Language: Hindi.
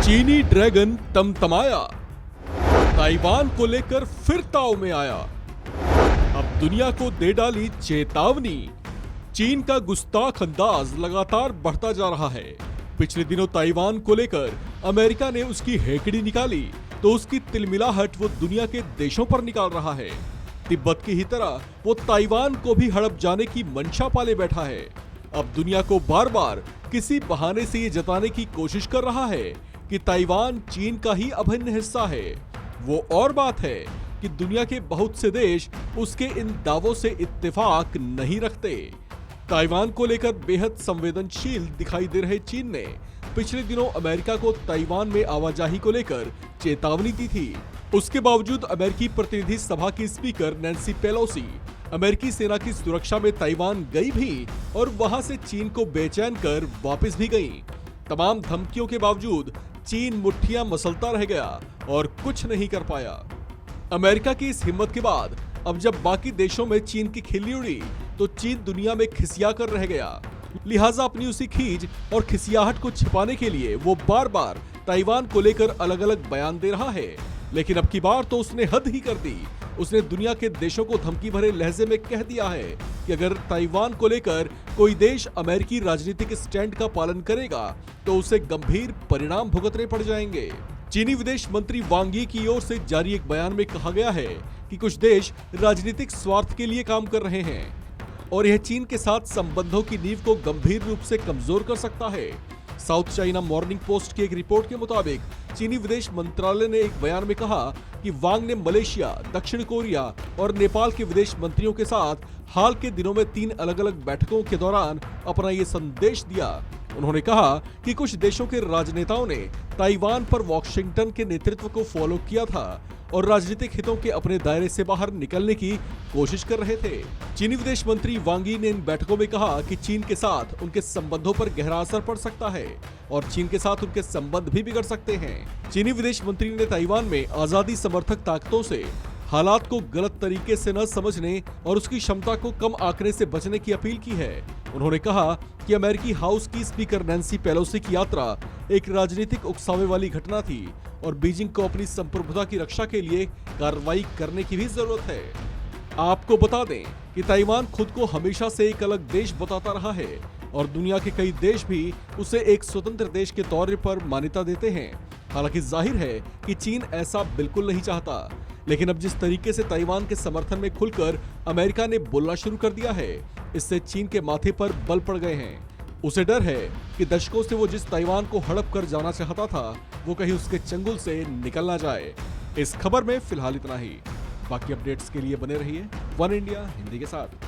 चीनी ड्रैगन तमतमाया, ताइवान को लेकर फिर ताव में आया। अब दुनिया को दे डाली चेतावनी। चीन का गुस्ताख अंदाज लगातार बढ़ता जा रहा है। पिछले दिनों ताइवान को लेकर अमेरिका ने उसकी हेकड़ी निकाली तो उसकी तिलमिलाहट वो दुनिया के देशों पर निकाल रहा है। तिब्बत की ही तरह वो ताइवान को भी हड़प जाने की मंशा पाले बैठा है। अब दुनिया को बार बार किसी बहाने से ये जताने की कोशिश कर रहा है कि ताइवान चीन का ही अभिन्न हिस्सा है। वो और बात है कि दुनिया के बहुत से देश उसके इन दावों से इत्तेफाक नहीं रखते। ताइवान को लेकर बेहद संवेदनशील दिखाई दे रहे चीन ने पिछले दिनों अमेरिका को ताइवान में आवाजाही को लेकर चेतावनी दी थी। उसके बावजूद अमेरिकी प्रतिनिधि सभा की स्पीकर नैन्सी पेलोसी अमेरिकी सेना की सुरक्षा में ताइवान गई भी और वहां से चीन को बेचैन कर वापस भी गई। तमाम धमकियों के बावजूद चीन मुट्ठियां मसलता रह गया और कुछ नहीं कर पाया। अमेरिका की इस हिम्मत के बाद अब जब बाकी देशों में चीन की खिल्ली उड़ी तो चीन दुनिया में खिसिया कर रह गया। लिहाजा अपनी उसी खीज और खिसियाहट को छिपाने के लिए वो बार बार ताइवान को लेकर अलग अलग बयान दे रहा है। लेकिन अब की बार तो उसने हद ही कर दी। उसने दुनिया के देशों को धमकी भरे लहजे में कह दिया है कि अगर ताइवान को लेकर कोई देश अमेरिकी राजनीतिक स्टैंड का पालन करेगा तो उसे गंभीर परिणाम भुगतने पड़ जाएंगे। चीनी विदेश मंत्री वांग यी की ओर से जारी एक बयान में कहा गया है कि कुछ देश राजनीतिक स्वार्थ के लिए काम कर रहे हैं और यह चीन के साथ संबंधों की नींव को गंभीर रूप से कमजोर कर सकता है। साउथ चाइना मॉर्निंग पोस्ट की एक रिपोर्ट के मुताबिक चीनी विदेश मंत्रालय ने एक बयान में कहा कि वांग ने मलेशिया, दक्षिण कोरिया और नेपाल के विदेश मंत्रियों के साथ हाल के दिनों में 3 अलग-अलग बैठकों के दौरान अपना ये संदेश दिया। उन्होंने कहा कि कुछ देशों के राजनेताओं ने ताइवान पर वॉशिंगटन के नेतृत्व को फॉलो किया था और राजनीतिक हितों के अपने दायरे से बाहर निकलने की कोशिश कर रहे थे। चीनी विदेश मंत्री वांग यी ने इन बैठकों में कहा कि चीन के साथ उनके संबंधों पर गहरा असर पड़ सकता है और चीन के साथ उनके संबंध भी बिगड़ सकते हैं। चीनी विदेश मंत्री ने ताइवान में आजादी समर्थक ताकतों से हालात को गलत तरीके से न समझने और उसकी क्षमता को कम आंकने से बचने की अपील की है। उन्होंने कहा कि अमेरिकी हाउस की स्पीकर नैन्सी पेलोसी की यात्रा एक राजनीतिक उकसावे वाली घटना थी और बीजिंग को अपनी संप्रभुता की रक्षा के लिए कार्रवाई करने की भी जरूरत है। आपको बता दें कि ताइवान खुद को हमेशा से एक अलग देश बताता रहा है और दुनिया के कई देश भी उसे एक स्वतंत्र देश के तौर पर मान्यता देते हैं। हालांकि जाहिर है कि चीन ऐसा बिल्कुल नहीं चाहता, लेकिन अब जिस तरीके से ताइवान के समर्थन में खुलकर अमेरिका ने बोलना शुरू कर दिया है, इससे चीन के माथे पर बल पड़ गए हैं। उसे डर है कि दशकों से वो जिस ताइवान को हड़प कर जाना चाहता था वो कहीं उसके चंगुल से निकल ना जाए। इस खबर में फिलहाल इतना ही। बाकी अपडेट्स के लिए बने रहिए वन इंडिया हिंदी के साथ।